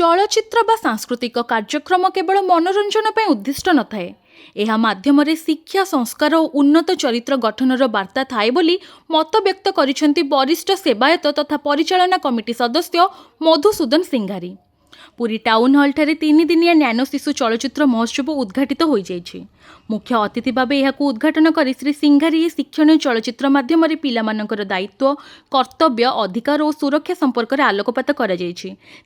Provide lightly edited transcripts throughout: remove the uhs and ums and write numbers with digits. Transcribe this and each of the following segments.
चलचित्र बा सांस्कृतिक कार्यक्रम केवल मनोरंजन पर उद्दिष्ट न थाए। यह माध्यम शिक्षा संस्कार और उन्नत चरित्र गठनर वार्ता थाए बोली मत व्यक्त करिसेंती वरिष्ठ सेवायत तथा परिचालना कमिटी सदस्य मधुसूदन सिंघारी। पुरी टाउन हॉल ठारे 3 दिनिया न्यानो शिशु चलचित्र महोत्सव उद्घाटित हो जाइछि। मुख्य अतिथि भाव यह उद्घाटन कर श्री सिंघारी शिक्षण चलचित्र माध्यम पिलामानंकर दायित्व कर्तव्य अधिकार और सुरक्षा संपर्क में आलोकपात कर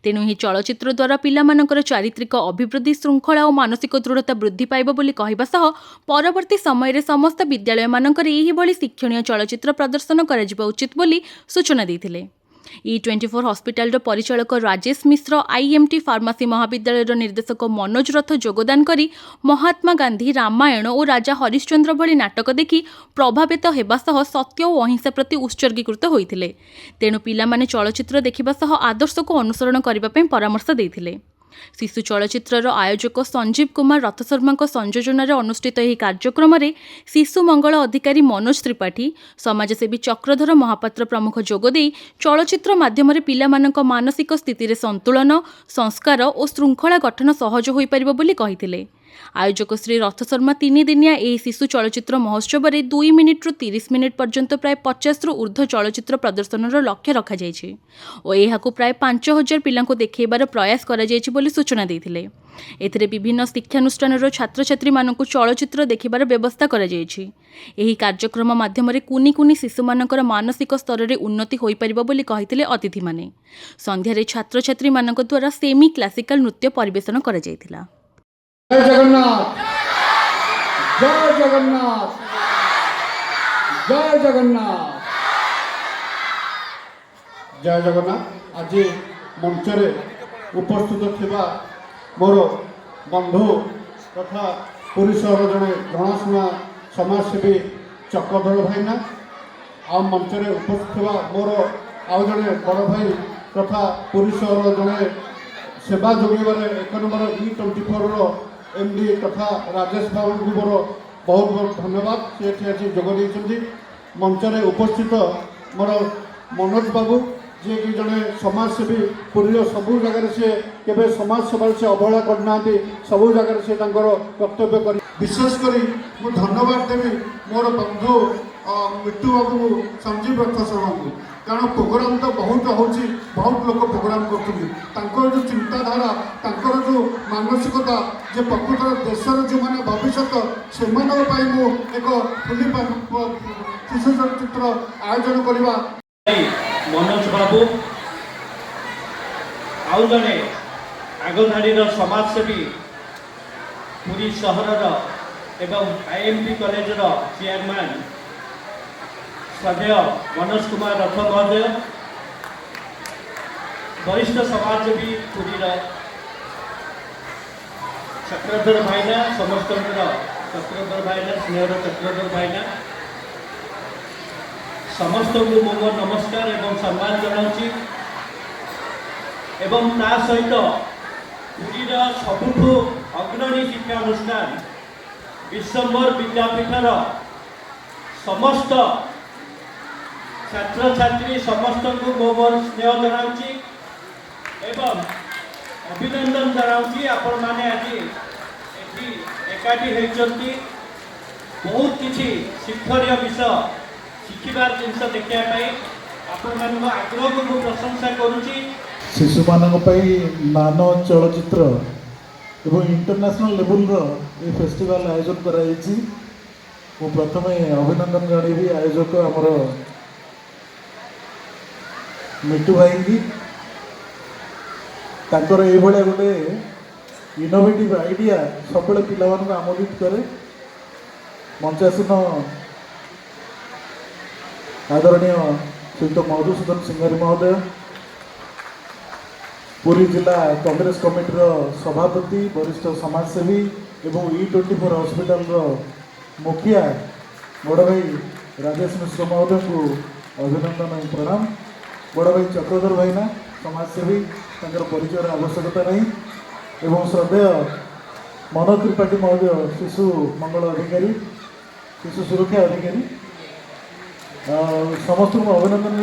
तेणु यह चलचित्र द्वारा पिलामानंकर चारित्रिक अभिवृद्धि श्रृंखला और मानसिक दृढ़ता वृद्धि पाइब बोली कहवा सह परवर्ती समय समस्त विद्यालय मानकर एहिभଳି शिक्षणीय चलचित्र प्रदर्शन करा जिबा उचित बोली सूचना देथिले। E24 हॉस्पिटल परिचालक राजेश मिश्र, IMT फार्मासी महाविद्यालय निर्देशक मनोज रथ योगदान करी महात्मा गांधी, रामायण और राजा हरिश्चंद्र भली नाटक देखि प्रभावित हेबा सह सत्य और अहिंसा प्रति उत्सर्गीकृत होइथिले। तेणु पिलामाने चलचित्र देखिबा सह आदर्श को अनुसरण करिबा पई परामर्श देथिले। शिशु चलचित्रर आयोजक संजीव कुमार रथ शर्मा संयोजन अनुष्ठित यह कार्यक्रम में शिशु मंगल अधिकारी मनोज त्रिपाठी, समाजसेवी चक्रधर महापात्र प्रमुख जोगदे चलचित्र माध्यम पिलामानंक मानसिक स्थिति रे संतुलन, संस्कार और श्रृंखला गठन सहज हो पारिबो बोली कहिथिले। आयोजक श्री रथ शर्मा 3 दिनिया यह शिशु चलचित्र महोत्सव में 2 मिनिट 30 मिनिट पर्यंत प्राय 50 ऊर्ध्व चलचित्र प्रदर्शन लक्ष्य रखा जाइछि और यह प्राय 5000 पिलांको देखैबार प्रयास करा जाइछि बोली सूचना देथिले। एथिरे विभिन्न शिक्षानुष्ठानर छात्र छात्री मानकु चलचित्र देखिबार व्यवस्था करा जाइछि। एही कार्यक्रम माध्यम कुनी कुनी शिशु मानकर मानसिक स्तर में उन्नति होई परिबो बोली कहिथिले अतिथि माने। संध्यारे छात्र छात्री मानक द्वारा सेमी क्लासिकल नृत्य परिवेषण करा जाइथिला। जय जगन्नाथ, जय जगन्नाथ, जय जगन्नाथ, जय जगन्नाथ। आज मंच उपस्थित थिबा मोर बंधु तथा पुरी सहर जड़े जनाशुना समाजसेवी चक्रधर भाईना आ मंच उपस्थित थिबा मोर आउ जड़े बड़ भाई तथा पुरी सहर जड़े सेवा जोगाइबार 1 नंबर E24 MD तथा राजेश बाबू को मोर बहुत बहुत धन्यवाद। से आज जोगदे मंच उपस्थित मोर मनोज बाबू जी कि जड़े समाजसेवी पुरी सबू जगह से केवे समाज सेवा से अवहेला करना सबू जगह से कर्तव्य कर विशेषकर मुझे धन्यवाद देवी मोर बंधु मिट्टू बाबू को, संजीव रथ शर्मा को, कारण प्रोग्राम तो बहुत होची, बहुत लोग प्रोग्राम कर जो चिंताधारा तांकर जो मानसिकता जे प्रकृत देशर जो मैंने भविष्य से एक फिल्म शिशु चलचित्र आयोजन करवा मनोज बाबू आउ जड़े आगधाड़ी समाजसेवी पुरी सहर एवं IMT कॉलेज चेयरमैन श्रद्धेय मनोज कुमार रथ महोदय, वरिष्ठ समाजसेवी पुरी चक्रधर भाईना, समस्त चक्रधर भाईना, स्नेहर चक्रधर भाईना, समस्त को मो नमस्कार एवं सम्मान जनाऊँगी। एवं ता सहित पुरीर सबुठु अग्रणी शिक्षा अनुष्ठान विश्वम्भर विद्यापीठर समस्त छात्र छात्री समस्त को मो स्नेह जनाऊँगी एवं अभिनंदन जनाऊँगी। आपण माने आज एकाठी होती बहुत किसी शिक्षणीय विषय शिखिबार जिनस देखापी आपण मान आग्रह को प्रशंसा करुँची। शिशु मानक नानो चलचित्र एवं इंटरनेशनल लेवल ये फेस्टिवल आयोजन कराई। मु प्रथम अभिनंदन जनइबी आयोजक आमर मिट्टू भाई की तांकर ये गोटे इनोवेटिव आइडिया सब पिला आमोदित करे। मंचासीन आदरणीय श्रीयुक्त मधुसूदन सिंघारी महोदय, पुरी जिला कांग्रेस कमिटीर सभापति, वरिष्ठ समाजसेवी एवं E24 हॉस्पिटल मुखिया बड़ भाई राजेश मिश्र महोदय को अभिनंदन और प्रणाम। बड़ भाई चक्रधर भाईना समाजसेवी परिचय आवश्यकता नहीं एवं श्रद्धेय मनोज त्रिपाठी महोदय शिशु मंगल अधिकारी, शिशु सुरक्षा अधिकारी, समस्त को अभिनंदन।